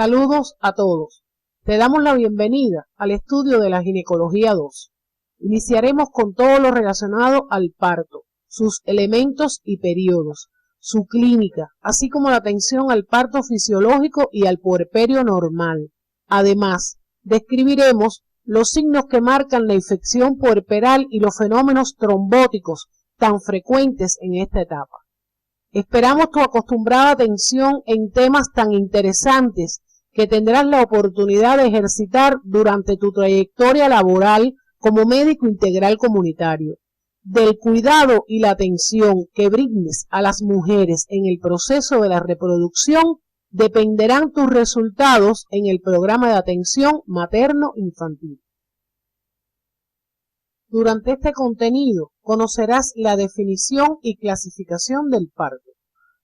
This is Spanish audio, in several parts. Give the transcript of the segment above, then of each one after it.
Saludos a todos. Te damos la bienvenida al estudio de la ginecología 2. Iniciaremos con todo lo relacionado al parto, sus elementos y periodos, su clínica, así como la atención al parto fisiológico y al puerperio normal. Además, describiremos los signos que marcan la infección puerperal y los fenómenos trombóticos tan frecuentes en esta etapa. Esperamos tu acostumbrada atención en temas tan interesantes que tendrás la oportunidad de ejercitar durante tu trayectoria laboral como médico integral comunitario. Del cuidado y la atención que brindes a las mujeres en el proceso de la reproducción dependerán tus resultados en el programa de atención materno-infantil. Durante este contenido conocerás la definición y clasificación del parto.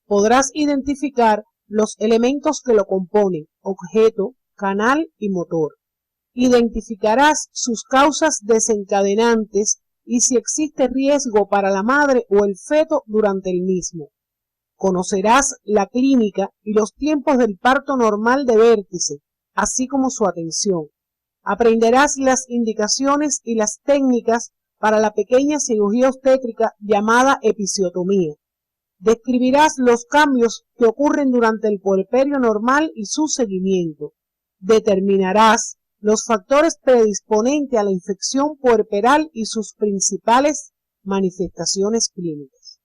Podrás identificar los elementos que lo componen, objeto, canal y motor. Identificarás sus causas desencadenantes y si existe riesgo para la madre o el feto durante el mismo. Conocerás la clínica y los tiempos del parto normal de vértice, así como su atención. Aprenderás las indicaciones y las técnicas para la pequeña cirugía obstétrica llamada episiotomía. Describirás los cambios que ocurren durante el puerperio normal y su seguimiento. Determinarás los factores predisponentes a la infección puerperal y sus principales manifestaciones clínicas.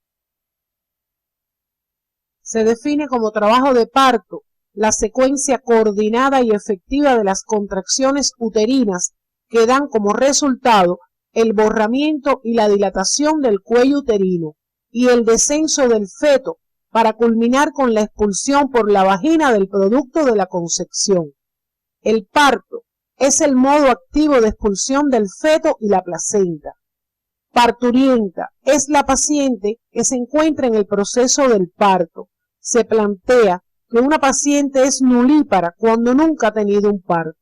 Se define como trabajo de parto la secuencia coordinada y efectiva de las contracciones uterinas que dan como resultado el borramiento y la dilatación del cuello uterino y el descenso del feto para culminar con la expulsión por la vagina del producto de la concepción. El parto es el modo activo de expulsión del feto y la placenta. Parturienta es la paciente que se encuentra en el proceso del parto. Se plantea que una paciente es nulípara cuando nunca ha tenido un parto.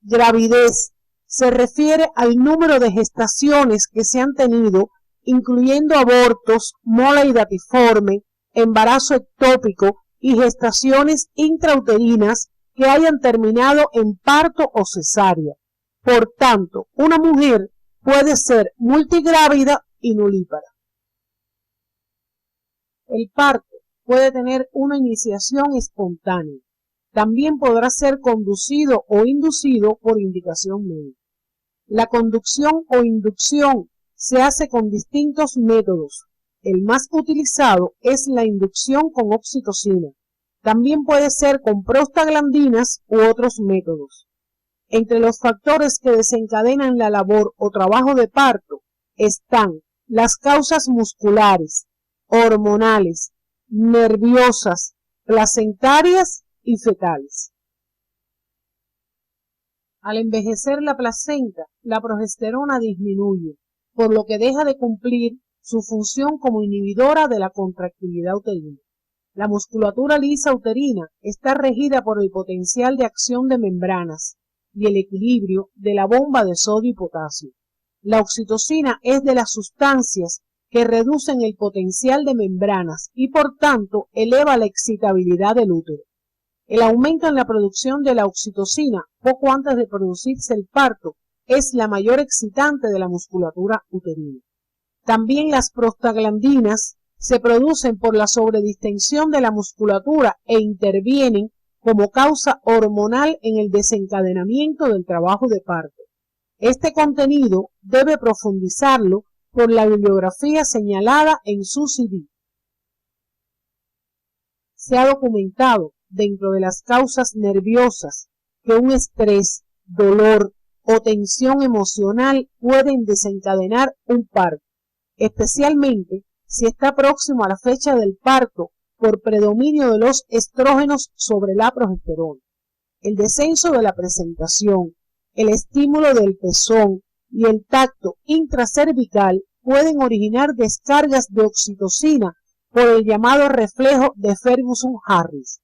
Gravidez se refiere al número de gestaciones que se han tenido, incluyendo abortos, mola hidatiforme, embarazo ectópico y gestaciones intrauterinas que hayan terminado en parto o cesárea. Por tanto, una mujer puede ser multigrávida y nulípara. El parto puede tener una iniciación espontánea. También podrá ser conducido o inducido por indicación médica. La conducción o inducción se hace con distintos métodos. El más utilizado es la inducción con oxitocina. También puede ser con prostaglandinas u otros métodos. Entre los factores que desencadenan la labor o trabajo de parto están las causas musculares, hormonales, nerviosas, placentarias y fetales. Al envejecer la placenta, la progesterona disminuye, por lo que deja de cumplir su función como inhibidora de la contractilidad uterina. La musculatura lisa uterina está regida por el potencial de acción de membranas y el equilibrio de la bomba de sodio y potasio. La oxitocina es de las sustancias que reducen el potencial de membranas y por tanto eleva la excitabilidad del útero. El aumento en la producción de la oxitocina poco antes de producirse el parto es la mayor excitante de la musculatura uterina. También las prostaglandinas se producen por la sobredistensión de la musculatura e intervienen como causa hormonal en el desencadenamiento del trabajo de parto. Este contenido debe profundizarlo por la bibliografía señalada en su CD. Se ha documentado dentro de las causas nerviosas que un estrés, dolor o tensión emocional pueden desencadenar un parto, especialmente si está próximo a la fecha del parto por predominio de los estrógenos sobre la progesterona. El descenso de la presentación, el estímulo del pezón y el tacto intracervical pueden originar descargas de oxitocina por el llamado reflejo de Ferguson-Harris.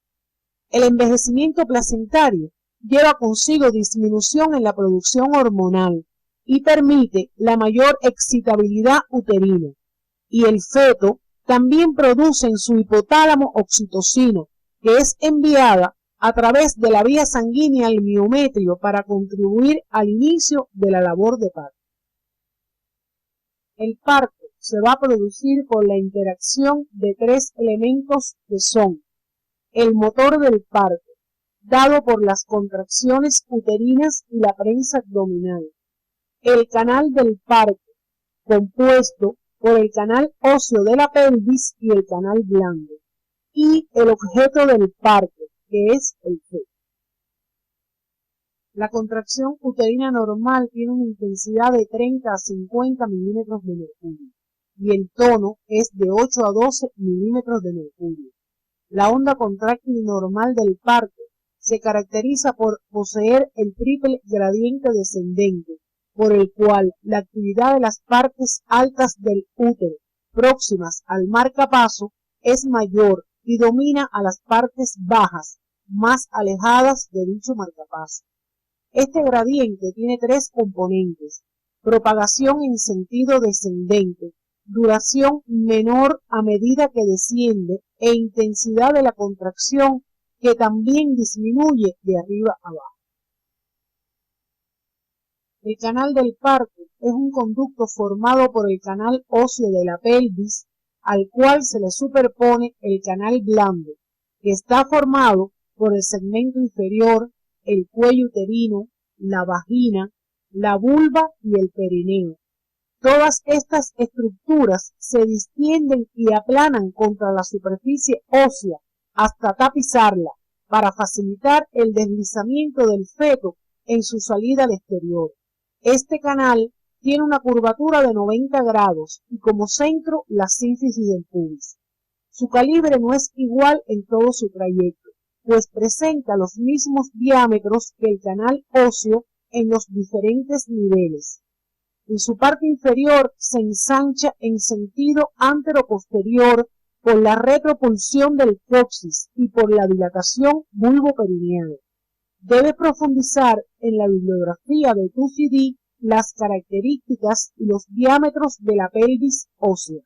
El envejecimiento placentario lleva consigo disminución en la producción hormonal y permite la mayor excitabilidad uterina. Y el feto también produce en su hipotálamo oxitocina, que es enviada a través de la vía sanguínea al miometrio para contribuir al inicio de la labor de parto. El parto se va a producir por la interacción de tres elementos que son el motor del parto, dado por las contracciones uterinas y la prensa abdominal, el canal del parto, compuesto por el canal óseo de la pelvis y el canal blando, y el objeto del parto, que es el feto. La contracción uterina normal tiene una intensidad de 30 a 50 milímetros de mercurio y el tono es de 8 a 12 milímetros de mercurio. La onda contráctil normal del parto se caracteriza por poseer el triple gradiente descendente, por el cual la actividad de las partes altas del útero próximas al marcapaso es mayor y domina a las partes bajas más alejadas de dicho marcapaso. Este gradiente tiene tres componentes: propagación en sentido descendente, duración menor a medida que desciende e intensidad de la contracción que también disminuye de arriba a abajo. El canal del parto es un conducto formado por el canal óseo de la pelvis, al cual se le superpone el canal blando, que está formado por el segmento inferior, el cuello uterino, la vagina, la vulva y el perineo. Todas estas estructuras se distienden y aplanan contra la superficie ósea hasta tapizarla para facilitar el deslizamiento del feto en su salida al exterior. Este canal tiene una curvatura de 90 grados y como centro la sínfisis del pubis. Su calibre no es igual en todo su trayecto, pues presenta los mismos diámetros que el canal óseo en los diferentes niveles. En su parte inferior se ensancha en sentido antero-posterior por la retropulsión del coxis y por la dilatación vulvoperineal. Debe profundizar en la bibliografía de tu CD las características y los diámetros de la pelvis ósea.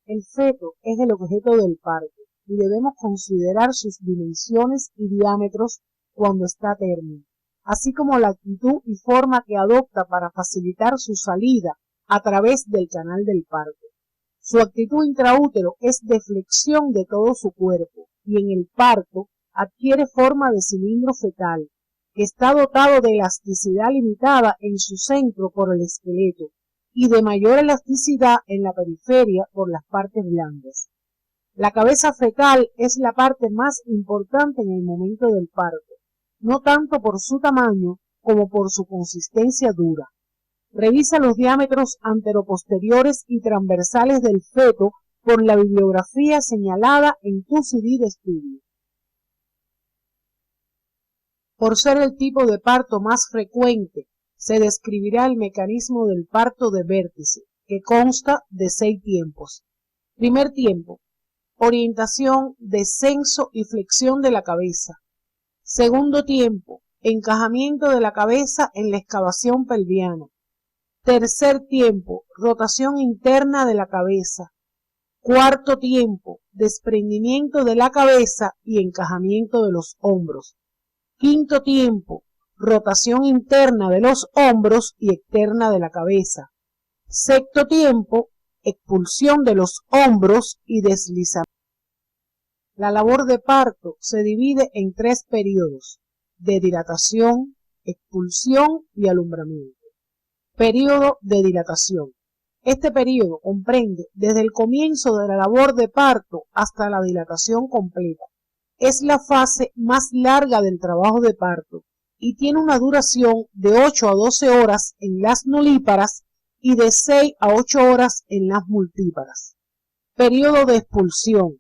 El feto es el objeto del parto y debemos considerar sus dimensiones y diámetros cuando está a término, así como la actitud y forma que adopta para facilitar su salida a través del canal del parto. Su actitud intraútero es de flexión de todo su cuerpo y en el parto adquiere forma de cilindro fetal, que está dotado de elasticidad limitada en su centro por el esqueleto y de mayor elasticidad en la periferia por las partes blandas. La cabeza fetal es la parte más importante en el momento del parto, no tanto por su tamaño como por su consistencia dura. Revisa los diámetros anteroposteriores y transversales del feto por la bibliografía señalada en tu CD de estudio. Por ser el tipo de parto más frecuente, se describirá el mecanismo del parto de vértice, que consta de 6 tiempos. Primer tiempo: orientación, descenso y flexión de la cabeza. Segundo tiempo: encajamiento de la cabeza en la excavación pelviana. Tercer tiempo: rotación interna de la cabeza. Cuarto tiempo: desprendimiento de la cabeza y encajamiento de los hombros. Quinto tiempo: rotación interna de los hombros y externa de la cabeza. Sexto tiempo: expulsión de los hombros y deslizamiento. La labor de parto se divide en 3 periodos: de dilatación, expulsión y alumbramiento. Periodo de dilatación. Este periodo comprende desde el comienzo de la labor de parto hasta la dilatación completa. Es la fase más larga del trabajo de parto y tiene una duración de 8 a 12 horas en las nulíparas y de 6 a 8 horas en las multíparas. Periodo de expulsión.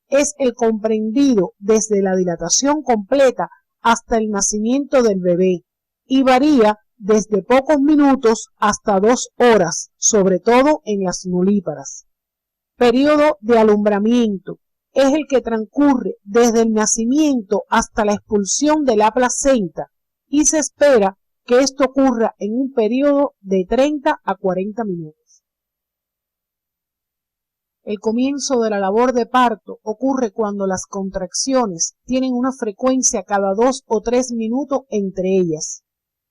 Es el comprendido desde la dilatación completa hasta el nacimiento del bebé y varía desde pocos minutos hasta 2 horas, sobre todo en las nulíparas. Periodo de alumbramiento. Es el que transcurre desde el nacimiento hasta la expulsión de la placenta y se espera que esto ocurra en un periodo de 30 a 40 minutos. El comienzo de la labor de parto ocurre cuando las contracciones tienen una frecuencia cada 2 o 3 minutos entre ellas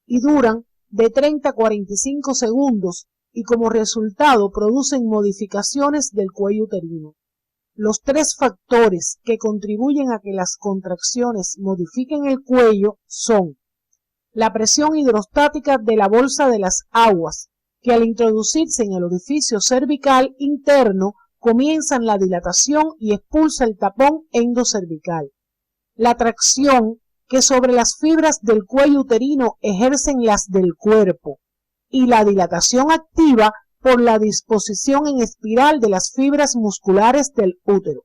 y duran de 30 a 45 segundos y como resultado producen modificaciones del cuello uterino. Los 3 factores que contribuyen a que las contracciones modifiquen el cuello son la presión hidrostática de la bolsa de las aguas, que al introducirse en el orificio cervical interno comienzan la dilatación y expulsa el tapón endocervical. La tracción que sobre las fibras del cuello uterino ejercen las del cuerpo y la dilatación activa por la disposición en espiral de las fibras musculares del útero.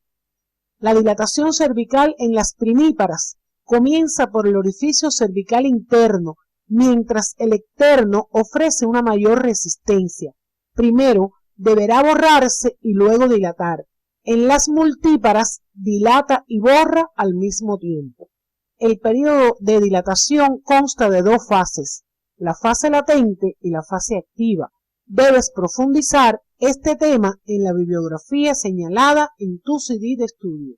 La dilatación cervical en las primíparas comienza por el orificio cervical interno, mientras el externo ofrece una mayor resistencia. Primero deberá borrarse y luego dilatar. En las multíparas dilata y borra al mismo tiempo. El periodo de dilatación consta de 2 fases, la fase latente y la fase activa. Debes profundizar este tema en la bibliografía señalada en tu CD de estudio.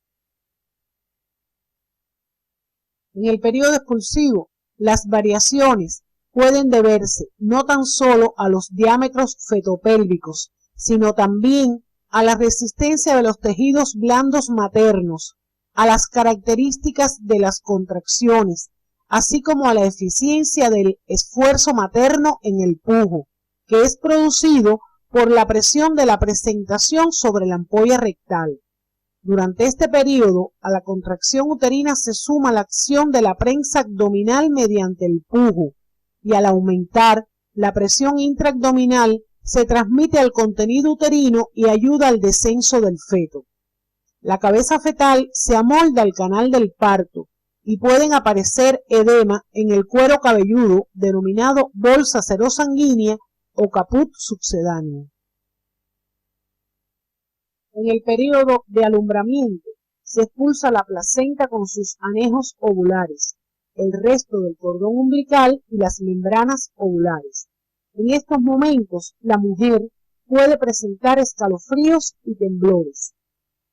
En el periodo expulsivo, las variaciones pueden deberse no tan solo a los diámetros fetopélvicos, sino también a la resistencia de los tejidos blandos maternos, a las características de las contracciones, así como a la eficiencia del esfuerzo materno en el pujo, que es producido por la presión de la presentación sobre la ampolla rectal. Durante este periodo, a la contracción uterina se suma la acción de la prensa abdominal mediante el pujo, y al aumentar la presión intraabdominal se transmite al contenido uterino y ayuda al descenso del feto. La cabeza fetal se amolda al canal del parto y pueden aparecer edema en el cuero cabelludo denominado bolsa serosanguínea o caput sucedáneo. En el periodo de alumbramiento se expulsa la placenta con sus anejos ovulares, el resto del cordón umbilical y las membranas ovulares. En estos momentos, la mujer puede presentar escalofríos y temblores.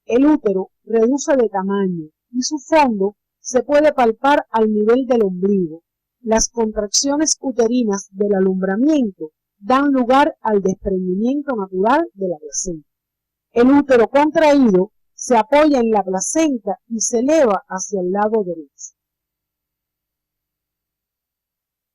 El útero reduce de tamaño y su fondo se puede palpar al nivel del ombligo. Las contracciones uterinas del alumbramiento dan lugar al desprendimiento natural de la placenta. El útero contraído se apoya en la placenta y se eleva hacia el lado derecho.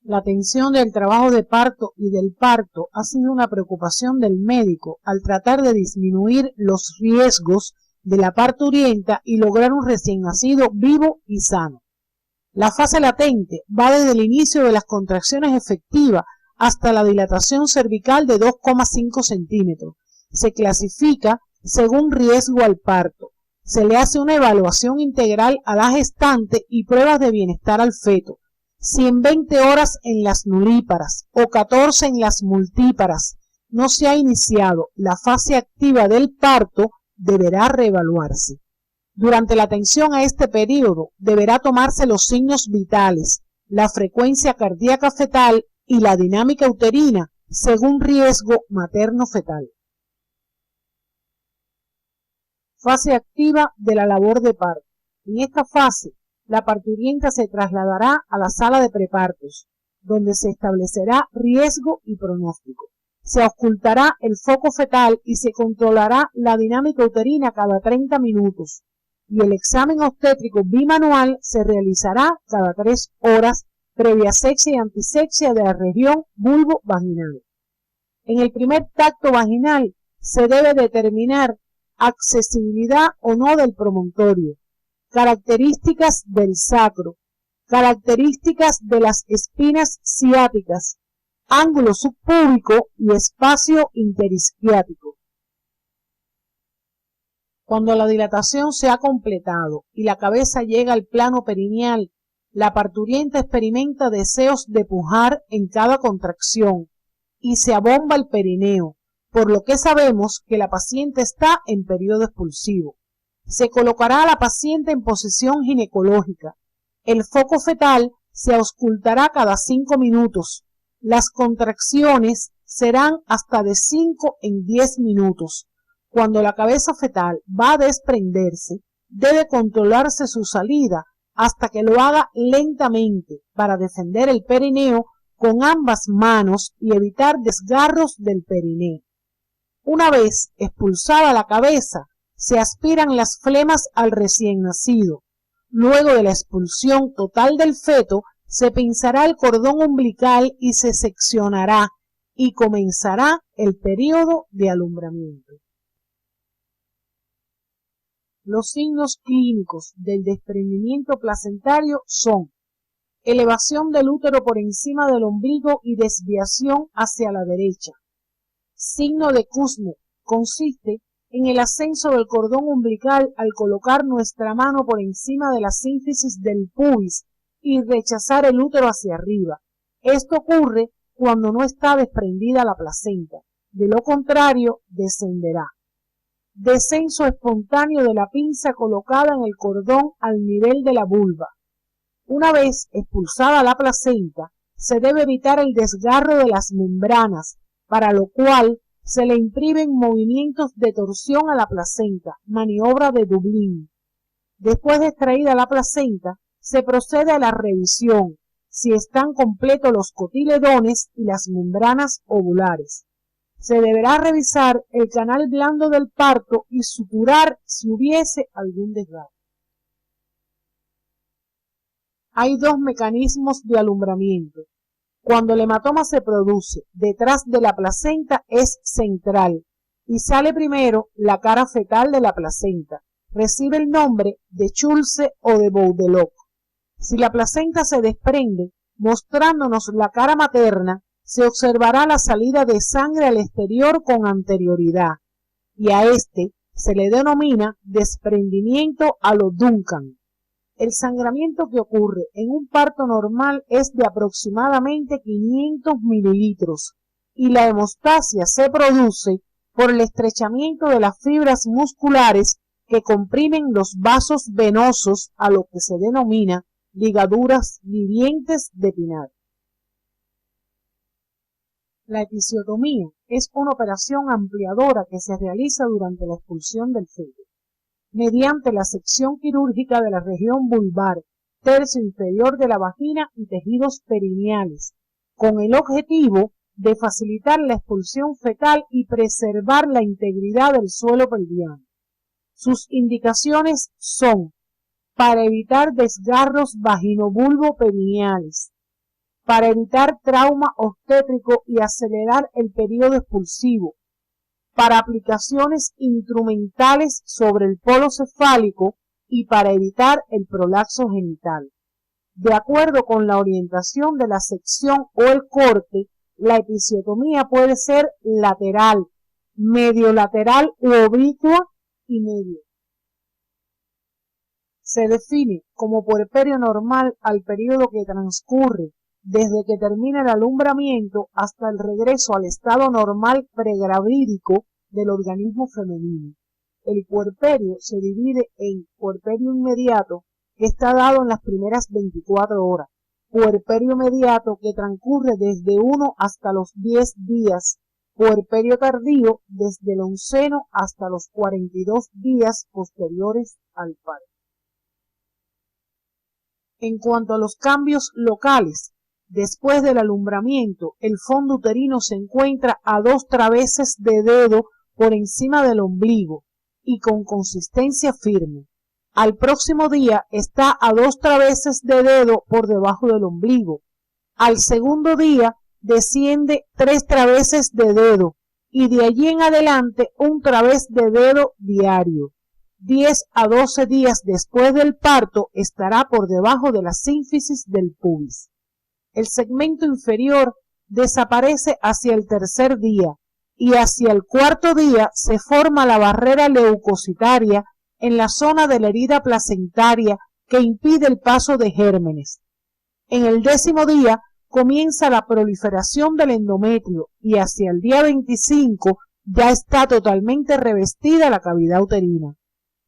La atención del trabajo de parto y del parto ha sido una preocupación del médico al tratar de disminuir los riesgos de la parturienta y lograr un recién nacido vivo y sano. La fase latente va desde el inicio de las contracciones efectivas hasta la dilatación cervical de 2,5 centímetros. Se clasifica según riesgo al parto. Se le hace una evaluación integral a la gestante y pruebas de bienestar al feto. Si en 20 horas en las nulíparas o 14 en las multíparas no se ha iniciado la fase activa del parto, deberá reevaluarse. Durante la atención a este periodo deberá tomarse los signos vitales, la frecuencia cardíaca fetal y la dinámica uterina según riesgo materno-fetal. Fase activa de la labor de parto. En esta fase, la parturienta se trasladará a la sala de prepartos, donde se establecerá riesgo y pronóstico. Se auscultará el foco fetal y se controlará la dinámica uterina cada 30 minutos, y el examen obstétrico bimanual se realizará cada 3 horas previa asexia y antisexia de la región vulvo-vaginal. En el primer tacto vaginal se debe determinar accesibilidad o no del promontorio, características del sacro, características de las espinas ciáticas, ángulo subpúbico y espacio interesquiático. Cuando la dilatación se ha completado y la cabeza llega al plano perineal, la parturienta experimenta deseos de pujar en cada contracción y se abomba el perineo, por lo que sabemos que la paciente está en periodo expulsivo. Se colocará a la paciente en posición ginecológica. El foco fetal se auscultará cada 5 minutos. Las contracciones serán hasta de 5 en 10 minutos. Cuando la cabeza fetal va a desprenderse, debe controlarse su salida hasta que lo haga lentamente para defender el perineo con ambas manos y evitar desgarros del perineo. Una vez expulsada la cabeza, se aspiran las flemas al recién nacido. Luego de la expulsión total del feto, se pinzará el cordón umbilical y se seccionará y comenzará el periodo de alumbramiento. Los signos clínicos del desprendimiento placentario son elevación del útero por encima del ombligo y desviación hacia la derecha. Signo de Kuznets consiste en el ascenso del cordón umbilical al colocar nuestra mano por encima de la sínfisis del pubis y rechazar el útero hacia arriba. Esto ocurre cuando no está desprendida la placenta. De lo contrario, descenderá. Descenso espontáneo de la pinza colocada en el cordón al nivel de la vulva. Una vez expulsada la placenta, se debe evitar el desgarro de las membranas, para lo cual se le imprimen movimientos de torsión a la placenta, maniobra de Dublín. Después de extraída la placenta, se procede a la revisión, si están completos los cotiledones y las membranas ovulares. Se deberá revisar el canal blando del parto y suturar si hubiese algún desgarro. Hay dos mecanismos de alumbramiento. Cuando el hematoma se produce detrás de la placenta es central y sale primero la cara fetal de la placenta. Recibe el nombre de Schulze o de Boudelock. Si la placenta se desprende, mostrándonos la cara materna, se observará la salida de sangre al exterior con anterioridad, y a este se le denomina desprendimiento a lo Duncan. El sangramiento que ocurre en un parto normal es de aproximadamente 500 mililitros y la hemostasia se produce por el estrechamiento de las fibras musculares que comprimen los vasos venosos, a lo que se denomina ligaduras vivientes de Pinard. La episiotomía es una operación ampliadora que se realiza durante la expulsión del feto, mediante la sección quirúrgica de la región vulvar, tercio inferior de la vagina y tejidos perineales, con el objetivo de facilitar la expulsión fetal y preservar la integridad del suelo pelviano. Sus indicaciones son para evitar desgarros vaginovulvo-perineales, para evitar trauma obstétrico y acelerar el periodo expulsivo, para aplicaciones instrumentales sobre el polo cefálico y para evitar el prolapso genital. De acuerdo con la orientación de la sección o el corte, la episiotomía puede ser lateral, mediolateral u oblicua y medio. Se define como puerperio normal al periodo que transcurre desde que termina el alumbramiento hasta el regreso al estado normal pregravídico del organismo femenino. El puerperio se divide en puerperio inmediato, que está dado en las primeras 24 horas, puerperio mediato, que transcurre desde 1 hasta los 10 días, puerperio tardío, desde el 11º hasta los 42 días posteriores al parto. En cuanto a los cambios locales, después del alumbramiento, el fondo uterino se encuentra a 2 traveses de dedo por encima del ombligo y con consistencia firme. Al próximo día está a 2 traveses de dedo por debajo del ombligo. Al segundo día desciende 3 traveses de dedo y de allí en adelante 1 través de dedo diario. 10 a 12 días después del parto estará por debajo de la sínfisis del pubis. El segmento inferior desaparece hacia el tercer día y hacia el cuarto día se forma la barrera leucocitaria en la zona de la herida placentaria que impide el paso de gérmenes. En el 10º día comienza la proliferación del endometrio y hacia el día 25 ya está totalmente revestida la cavidad uterina.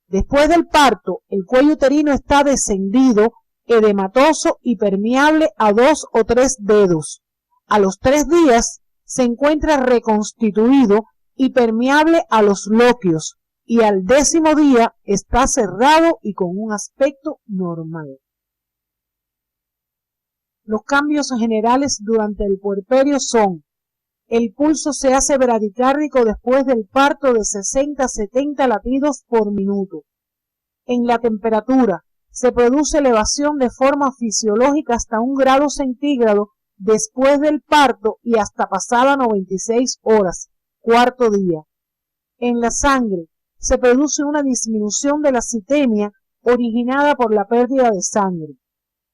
Después del parto, el cuello uterino está descendido, edematoso y permeable a 2 o 3 dedos. A los 3 días se encuentra reconstituido y permeable a los loquios, y al 10º día está cerrado y con un aspecto normal. Los cambios generales durante el puerperio son: el pulso se hace bradicárdico después del parto de 60 a 70 latidos por minuto. En la temperatura se produce elevación de forma fisiológica hasta 1 grado centígrado después del parto y hasta pasada 96 horas, 4º día. En la sangre se produce una disminución de la citemia originada por la pérdida de sangre.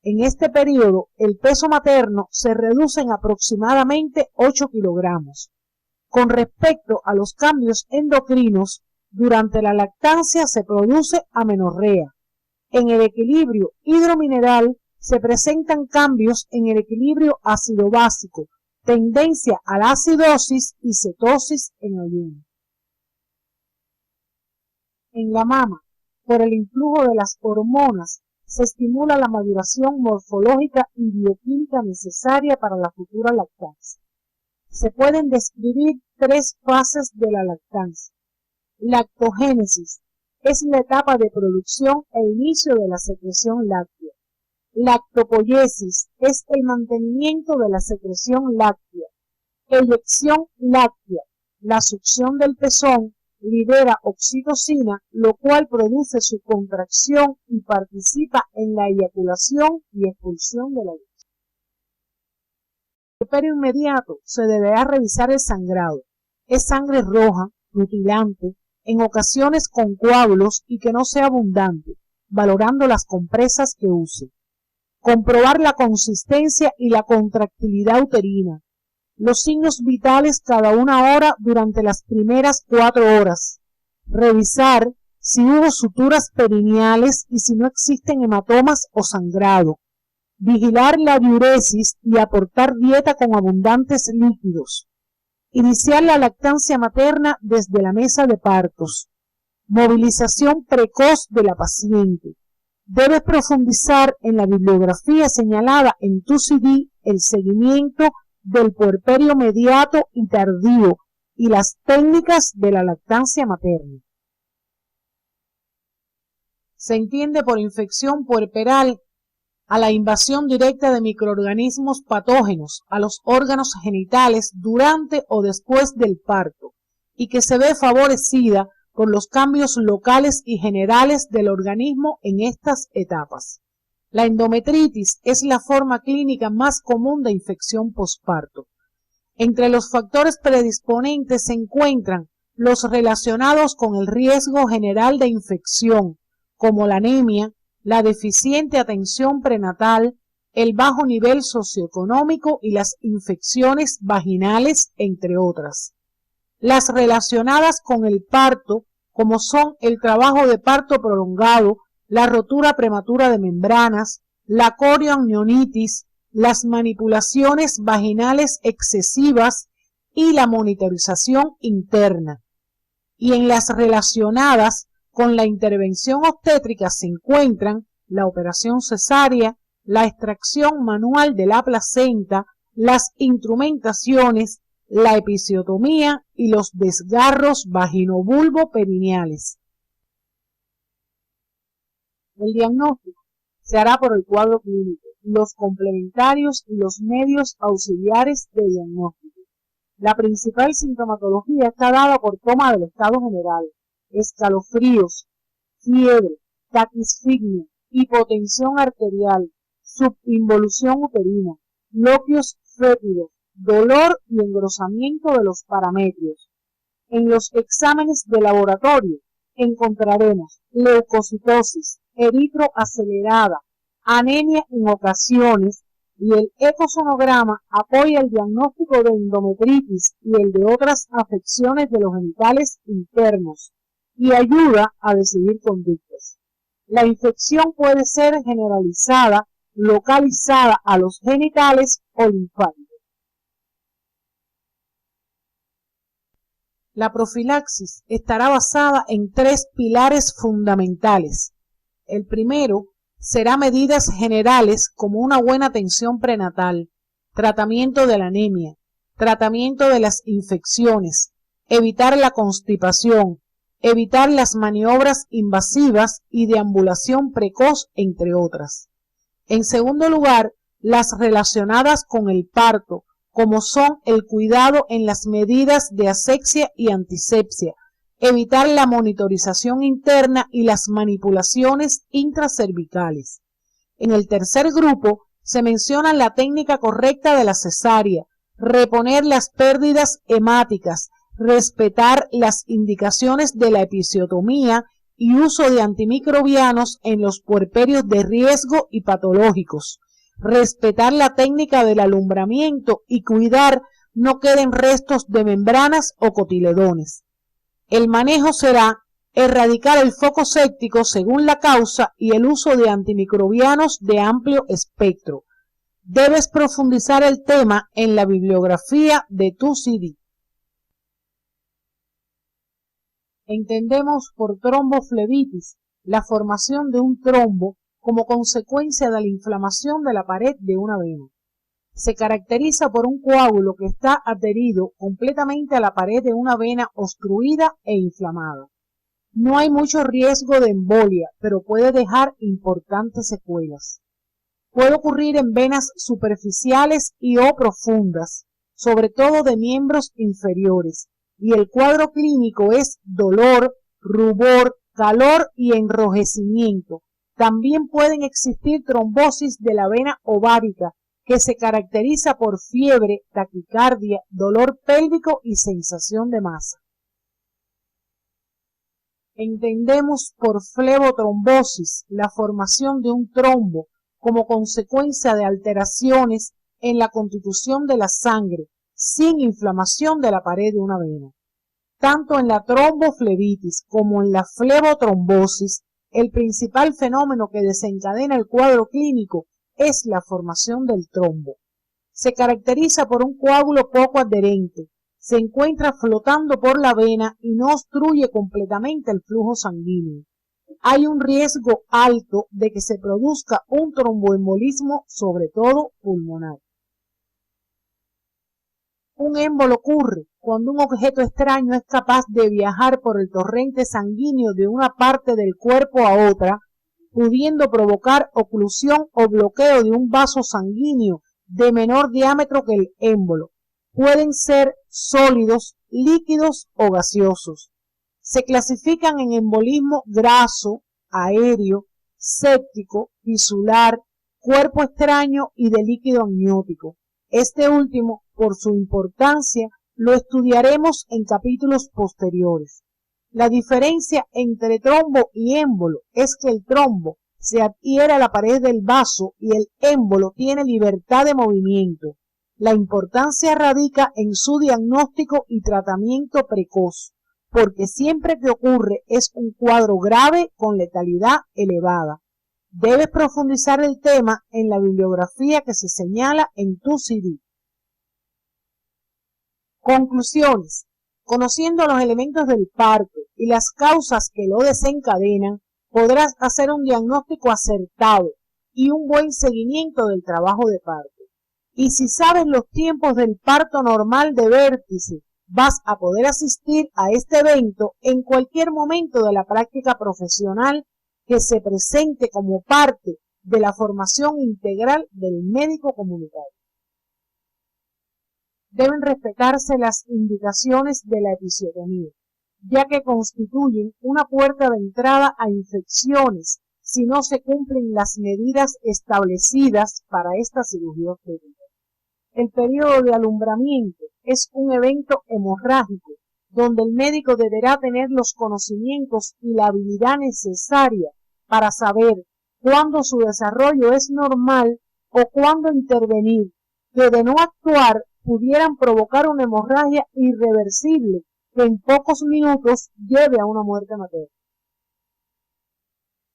En este periodo, el peso materno se reduce en aproximadamente 8 kilogramos. Con respecto a los cambios endocrinos, durante la lactancia se produce amenorrea. En el equilibrio hidromineral se presentan cambios en el equilibrio ácido-básico, tendencia a la acidosis y cetosis en ayuno. En la mama, por el influjo de las hormonas, se estimula la maduración morfológica y bioquímica necesaria para la futura lactancia. Se pueden describir 3 fases de la lactancia. Lactogénesis es la etapa de producción e inicio de la secreción láctea. Lactopoiesis es el mantenimiento de la secreción láctea. Eyección láctea, la succión del pezón, libera oxitocina, lo cual produce su contracción y participa en la eyaculación y expulsión de la leche. En el puerperio inmediato se deberá revisar el sangrado. Es sangre roja, rutilante, en ocasiones con coágulos y que no sea abundante, valorando las compresas que use. Comprobar la consistencia y la contractilidad uterina. Los signos vitales cada 1 hora durante las primeras 4 horas. Revisar si hubo suturas perineales y si no existen hematomas o sangrado. Vigilar la diuresis y aportar dieta con abundantes líquidos. Iniciar la lactancia materna desde la mesa de partos. Movilización precoz de la paciente. Debes profundizar en la bibliografía señalada en tu CD el seguimiento del puerperio mediato y tardío y las técnicas de la lactancia materna. Se entiende por infección puerperal a la invasión directa de microorganismos patógenos a los órganos genitales durante o después del parto y que se ve favorecida por los cambios locales y generales del organismo en estas etapas. La endometritis es la forma clínica más común de infección posparto. Entre los factores predisponentes se encuentran los relacionados con el riesgo general de infección, como la anemia, la deficiente atención prenatal, el bajo nivel socioeconómico y las infecciones vaginales, entre otras. Las relacionadas con el parto, como son el trabajo de parto prolongado, la rotura prematura de membranas, la corioamnionitis, las manipulaciones vaginales excesivas y la monitorización interna. Y en las relacionadas con la intervención obstétrica se encuentran la operación cesárea, la extracción manual de la placenta, las instrumentaciones, la episiotomía y los desgarros vaginovulvo-perineales. El diagnóstico se hará por el cuadro clínico, los complementarios y los medios auxiliares de diagnóstico. La principal sintomatología está dada por toma del estado general, escalofríos, fiebre, taquisfignia, hipotensión arterial, subinvolución uterina, loquios fétidos, dolor y engrosamiento de los parametrios. En los exámenes de laboratorio encontraremos leucocitosis, eritroacelerada, anemia en ocasiones, y el ecosonograma apoya el diagnóstico de endometritis y el de otras afecciones de los genitales internos y ayuda a decidir conductas. La infección puede ser generalizada, localizada a los genitales o linfáticos. La profilaxis estará basada en 3 pilares fundamentales. El primero será medidas generales como una buena atención prenatal, tratamiento de la anemia, tratamiento de las infecciones, evitar la constipación, evitar las maniobras invasivas y deambulación precoz, entre otras. En segundo lugar, las relacionadas con el parto, como son el cuidado en las medidas de asepsia y antisepsia, evitar la monitorización interna y las manipulaciones intracervicales. En el tercer grupo se menciona la técnica correcta de la cesárea, reponer las pérdidas hemáticas, respetar las indicaciones de la episiotomía y uso de antimicrobianos en los puerperios de riesgo y patológicos, respetar la técnica del alumbramiento y cuidar no queden restos de membranas o cotiledones. El manejo será erradicar el foco séptico según la causa y el uso de antimicrobianos de amplio espectro. Debes profundizar el tema en la bibliografía de tu CD. Entendemos por tromboflebitis la formación de un trombo como consecuencia de la inflamación de la pared de una vena. Se caracteriza por un coágulo que está adherido completamente a la pared de una vena obstruida e inflamada. No hay mucho riesgo de embolia, pero puede dejar importantes secuelas. Puede ocurrir en venas superficiales y o profundas, sobre todo de miembros inferiores, y el cuadro clínico es dolor, rubor, calor y enrojecimiento. También pueden existir trombosis de la vena ovárica, que se caracteriza por fiebre, taquicardia, dolor pélvico y sensación de masa. Entendemos por flebotrombosis la formación de un trombo como consecuencia de alteraciones en la constitución de la sangre, sin inflamación de la pared de una vena. Tanto en la tromboflebitis como en la flebotrombosis, el principal fenómeno que desencadena el cuadro clínico es la formación del trombo. Se caracteriza por un coágulo poco adherente, se encuentra flotando por la vena y no obstruye completamente el flujo sanguíneo. Hay un riesgo alto de que se produzca un tromboembolismo, sobre todo pulmonar. Un émbolo ocurre cuando un objeto extraño es capaz de viajar por el torrente sanguíneo de una parte del cuerpo a otra, pudiendo provocar oclusión o bloqueo de un vaso sanguíneo de menor diámetro que el émbolo. Pueden ser sólidos, líquidos o gaseosos. Se clasifican en embolismo graso, aéreo, séptico, fisular, cuerpo extraño y de líquido amniótico. Este último, por su importancia, lo estudiaremos en capítulos posteriores. La diferencia entre trombo y émbolo es que el trombo se adhiere a la pared del vaso y el émbolo tiene libertad de movimiento. La importancia radica en su diagnóstico y tratamiento precoz, porque siempre que ocurre es un cuadro grave con letalidad elevada. Debes profundizar el tema en la bibliografía que se señala en tu CD. Conclusiones. Conociendo los elementos del parto y las causas que lo desencadenan, podrás hacer un diagnóstico acertado y un buen seguimiento del trabajo de parto. Y si sabes los tiempos del parto normal de vértice, vas a poder asistir a este evento en cualquier momento de la práctica profesional que se presente como parte de la formación integral del médico comunitario. Deben respetarse las indicaciones de la episiotomía, ya que constituyen una puerta de entrada a infecciones si no se cumplen las medidas establecidas para esta cirugía obstétrica. El periodo de alumbramiento es un evento hemorrágico donde el médico deberá tener los conocimientos y la habilidad necesaria para saber cuándo su desarrollo es normal o cuándo intervenir, que de no actuar pudieran provocar una hemorragia irreversible que en pocos minutos lleve a una muerte materna.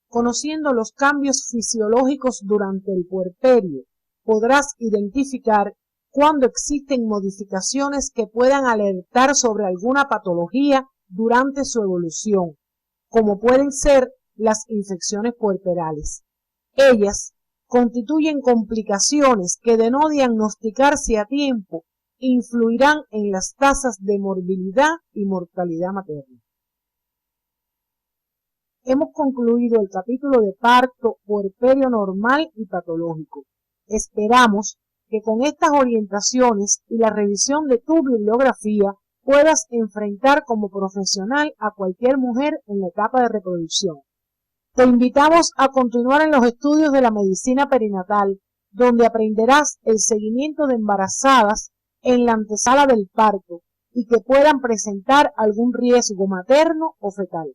Conociendo los cambios fisiológicos durante el puerperio, podrás identificar cuando existen modificaciones que puedan alertar sobre alguna patología durante su evolución, como pueden ser las infecciones puerperales. Ellas constituyen complicaciones que de no diagnosticarse a tiempo influirán en las tasas de morbilidad y mortalidad materna. Hemos concluido el capítulo de parto, puerperio normal y patológico. Esperamos que con estas orientaciones y la revisión de tu bibliografía puedas enfrentar como profesional a cualquier mujer en la etapa de reproducción. Te invitamos a continuar en los estudios de la medicina perinatal, donde aprenderás el seguimiento de embarazadas en la antesala del parto y que puedan presentar algún riesgo materno o fetal.